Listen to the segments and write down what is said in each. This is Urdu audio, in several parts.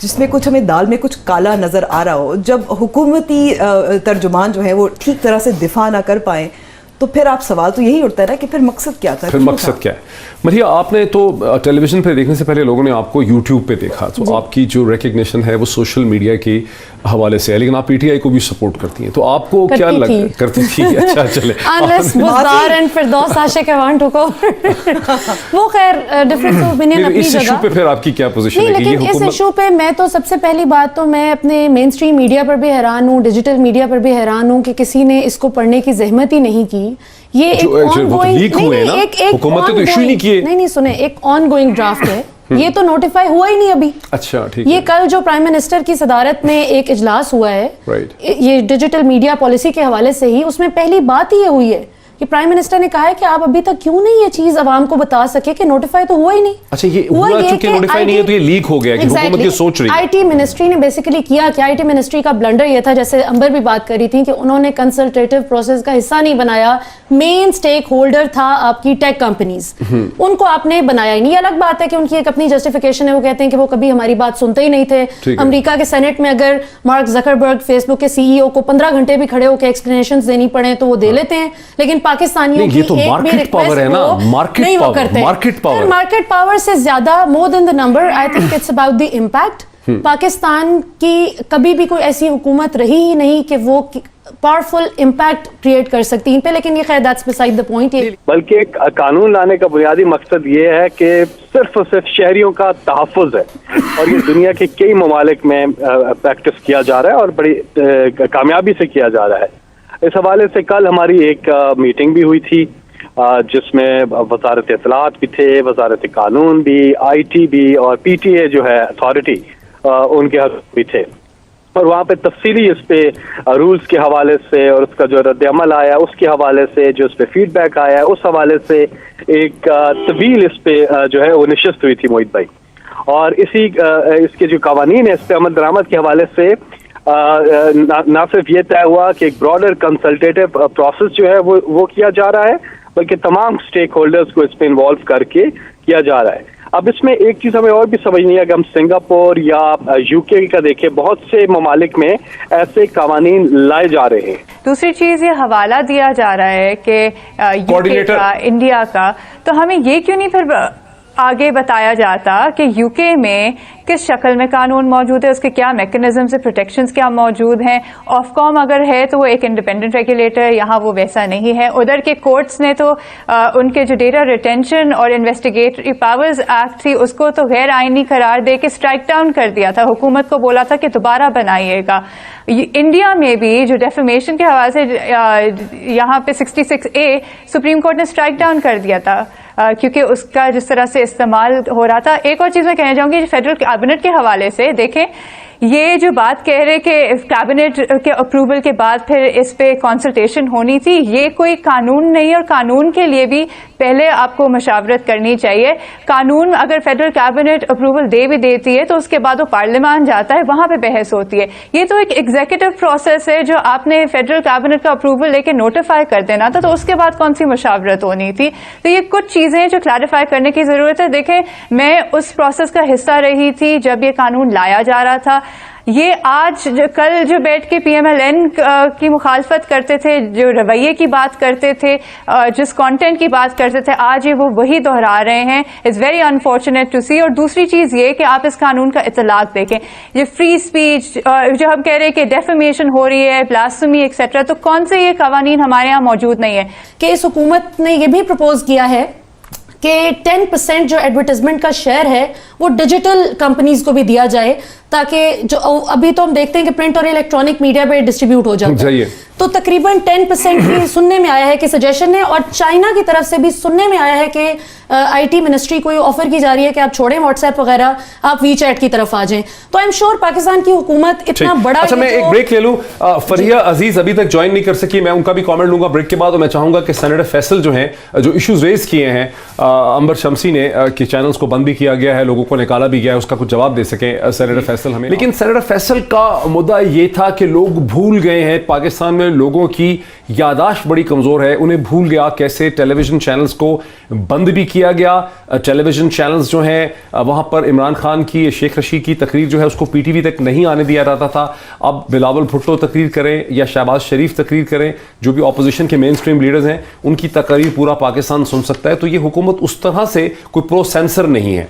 جس میں کچھ ہمیں دال میں کچھ کالا نظر آ رہا ہو, جب حکومتی ترجمان جو ہے وہ ٹھیک طرح سے دفاع نہ کر پائیں, تو پھر آپ سوال تو یہی اٹھتا ہے نا کہ پھر مقصد کیا تھا, پھر مقصد کیا ہے. مریم, آپ نے تو ٹیلی ویژن پہ دیکھنے سے پہلے لوگوں نے آپ کو یوٹیوب پہ دیکھا, تو آپ کی جو ریکگنیشن ہے وہ سوشل میڈیا کے حوالے سے ہے, لیکن آپ پی ٹی آئی کو بھی سپورٹ کرتی ہیں, تو آپ کو کیا کرتی تھی؟ اچھا چلے, وہ خیر ڈفرینس آف اوپینین اپنی جگہ. اس ایشو پہ پھر آپ کی کیا پوزیشن ہے؟ لیکن اس ایشو پہ میں تو سب سے پہلی بات تو میں اپنے مین اسٹریم میڈیا پر بھی حیران ہوں, ڈیجیٹل میڈیا پر بھی حیران ہوں کہ کسی نے اس کو پڑھنے کی زحمت ہی نہیں کی. یہ نہیں سنیں, ایک آن گوئنگ ڈرافٹ ہے, یہ تو نوٹیفائی ہوا ہی نہیں ابھی. اچھا ٹھیک. یہ کل جو پرائم منسٹر کی صدارت میں ایک اجلاس ہوا ہے یہ ڈیجیٹل میڈیا پالیسی کے حوالے سے ہی, اس میں پہلی بات ہی یہ ہوئی ہے کہ پرائم منسٹر نے کہا ہے کہ آپ ابھی تک کیوں نہیں یہ چیز عوام کو بتا سکے کہ نوٹیفائی تو ہوا ہی نہیں. اچھا, یہ ہوا چونکہ نوٹیفائی نہیں ہے تو یہ لیک ہو گیا کہ حکومت یہ سوچ رہی ہے. آئی ٹی منسٹری نے بیسیکلی کیا کہ آئی ٹی منسٹری کا بلنڈر یہ تھا, جیسے امبر بھی بات کر رہی تھی, کہ انہوں نے کنسلٹیٹو پروسیس کا حصہ نہیں بنایا. مین سٹیک ہولڈر تھا آپ کی ٹیک کمپنیز, ان کو آپ نے بنایا ہی نہیں. یہ الگ بات ہے کہ ان کی ایک اپنی جسٹیفیکیشن ہے, وہ کہتے ہیں کہ وہ کبھی ہماری بات سنتے ہی نہیں تھے. امریکہ کے سینٹ میں اگر مارک زکربرگ فیس بک کے سی ای او کو 15 گھنٹے بھی کھڑے ہو کے ایکسپلینیشنز دینی پڑے تو وہ دے لیتے ہیں, لیکن پاکستانیوں کی مارکیٹ پاور ہے نا, مارکیٹ پاور سے زیادہ more than the number, I think it's about the impact. Pakistan کی کبھی بھی کوئی ایسی حکومت رہی ہی نہیں کہ وہ پاورفل امپیکٹ کریٹ کر سکتی ان پہ, لیکن یہ خیر دیٹس بسائڈ دا پوائنٹ. بلکہ قانون لانے کا بنیادی مقصد یہ ہے کہ صرف اور صرف شہریوں کا تحفظ ہے, اور یہ دنیا کے کئی ممالک میں پریکٹس کیا جا رہا ہے اور بڑی کامیابی سے کیا جا رہا ہے. اس حوالے سے کل ہماری ایک میٹنگ بھی ہوئی تھی جس میں وزارت اطلاعات بھی تھے, وزارت قانون بھی, آئی ٹی بھی, اور پی ٹی اے جو ہے اتھارٹی ان کے بھی تھے, اور وہاں پہ تفصیلی اس پہ رولز کے حوالے سے اور اس کا جو رد عمل آیا اس کے حوالے سے, جو اس پہ فیڈ بیک آیا اس حوالے سے ایک طویل اس پہ جو ہے وہ نشست ہوئی تھی موہت بھائی. اور اس کے جو قوانین ہیں اس پہ عمل درآمد کے حوالے سے نہ صرف یہ طے ہوا کہ ایک براڈر کنسلٹیٹو پروسیس جو ہے وہ کیا جا رہا ہے, بلکہ تمام سٹیک ہولڈرز کو اس پہ انوالو کر کے کیا جا رہا ہے. اب اس میں ایک چیز ہمیں اور بھی سمجھنی ہے کہ ہم سنگاپور یا یو کے کا دیکھیں, بہت سے ممالک میں ایسے قوانین لائے جا رہے ہیں. دوسری چیز یہ حوالہ دیا جا رہا ہے کہ یو کے کا, انڈیا کا, تو ہمیں یہ کیوں نہیں پھر آگے بتایا جاتا کہ یو کے میں کس شکل میں قانون موجود ہے, اس کے کیا میکنزمز سے پروٹیکشنز کیا موجود ہیں. آف کام اگر ہے تو وہ ایک انڈیپینڈنٹ ریگولیٹر, یہاں وہ ویسا نہیں ہے. ادھر کے کورٹس نے تو ان کے جو ڈیٹا ریٹینشن اور انویسٹیگیٹری پاورز ایکٹ تھی اس کو تو غیر آئینی قرار دے کے اسٹرائک ڈاؤن کر دیا تھا, حکومت کو بولا تھا کہ دوبارہ بنائیے گا. انڈیا میں بھی جو ڈیفیمیشن کے حوالے سے یہاں پہ 66A سپریم کورٹ نے اسٹرائک ڈاؤن کر دیا تھا کیونکہ اس کا جس طرح سے استعمال ہو رہا تھا. ایک اور چیز میں کہنا چاہوں گی فیڈرل کیبنٹ کے حوالے سے, دیکھیں یہ جو بات کہہ رہے کہ کیبنٹ کے اپروول کے بعد پھر اس پہ کنسلٹیشن ہونی تھی, یہ کوئی قانون نہیں, اور قانون کے لیے بھی پہلے آپ کو مشاورت کرنی چاہیے. قانون اگر فیڈرل کیبنٹ اپروول دے بھی دیتی ہے تو اس کے بعد وہ پارلیمان جاتا ہے, وہاں پہ بحث ہوتی ہے. یہ تو ایک ایگزیکٹو پروسیس ہے جو آپ نے فیڈرل کیبنٹ کا اپروول لے کے نوٹیفائی کر دینا تھا, تو اس کے بعد کون سی مشاورت ہونی تھی. تو یہ کچھ چیزیں جو کلیریفائی کرنے کی ضرورت ہے. دیکھیں میں اس پروسیس کا حصہ رہی تھی جب یہ قانون لایا جا رہا تھا. یہ آج کل جو بیٹھ کے PMLN کی مخالفت کرتے تھے, جو رویے کی بات کرتے تھے, جس کانٹینٹ کی بات کرتے تھے, آج یہ وہ وہی دہرا رہے ہیں. اٹس ویری انفارچونیٹ ٹو سی. اور دوسری چیز یہ کہ آپ اس قانون کا اطلاق دیکھیں, یہ فری اسپیچ جو ہم کہہ رہے ہیں کہ ڈیفیمیشن ہو رہی ہے, بلاسفیمی ایکسیٹرا, تو کون سے یہ قوانین ہمارے یہاں موجود نہیں ہے. کہ اس حکومت نے یہ بھی پرپوز کیا ہے کہ 10% جو ایڈورٹائزمنٹ کا شیئر ہے وہ ڈیجیٹل کمپنیز کو بھی دیا جائے, تاکہ جو ابھی تو ہم دیکھتے ہیں کہ پرنٹ اور الیکٹرانک میڈیا پہ ڈسٹریبیوٹ ہو جاتا ہے, تو تقریباً 10% کی سننے میں آیا ہے کہ سجیشن ہے, اور چائنا کی طرف سے بھی سننے میں آیا ہے کہ آئی ٹی منسٹری کو آفر کی جا رہی ہے کہ آپ چھوڑیں واٹس ایپ وغیرہ, آپ وی چیٹ کی طرف آ جائیں. تو آئی ایم شیور پاکستان کی حکومت اتنا بڑا. اچھا میں ایک بریک لے لوں. فریہ عزیز ابھی تک جوائن نہیں کر سکی, میں ان کا بھی کامنٹ لوں گا بریک کے بعد. اور میں چاہوں گا کہ سینیٹر فیصل جو ہیں جو ایشوز ریز کیے ہیں امبر شمسی نے, کہ چینلز کو بند بھی کیا گیا ہے, لوگوں کو نکالا بھی گیا ہے, اس کا کچھ جواب دے سکیں سینیٹر فیصل ہمیں. لیکن سینیٹر فیصل کا مدعا یہ تھا کہ لوگ بھول گئے ہیں پاکستان میں والے لوگوں کی یاداشت بڑی کمزور ہے, انہیں بھول گیا کیسے ٹیلی ویژن چینلز کو بند بھی کیا گیا. ٹیلی ویژن چینلز جو ہیں وہاں پر عمران خان کی, شیخ رشید کی تقریر جو ہے اس کو پی ٹی وی تک نہیں آنے دیا جاتا تھا. اب بلاول بھٹو تقریر کریں یا شہباز شریف تقریر کریں, جو بھی اپوزیشن کے مین سٹریم لیڈرز ہیں, ان کی تقریر پورا پاکستان سن سکتا ہے. تو یہ حکومت اس طرح سے کوئی پرو سینسر نہیں ہے.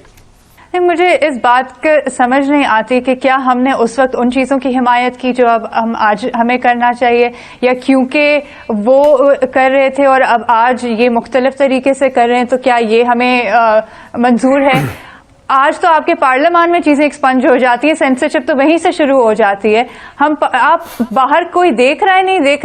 مجھے اس بات کا سمجھ نہیں آتی کہ کیا ہم نے اس وقت ان چیزوں کی حمایت کی جو اب ہم آج ہمیں کرنا چاہیے, یا کیونکہ وہ کر رہے تھے اور اب آج یہ مختلف طریقے سے کر رہے ہیں تو کیا یہ ہمیں منظور ہے. آج تو آپ کے پارلیمان میں چیزیں ایکسپنج ہو جاتی ہیں, سینسرشپ تو وہیں سے شروع ہو جاتی ہے. آپ باہر کوئی دیکھ رہا ہے نہیں دیکھ رہا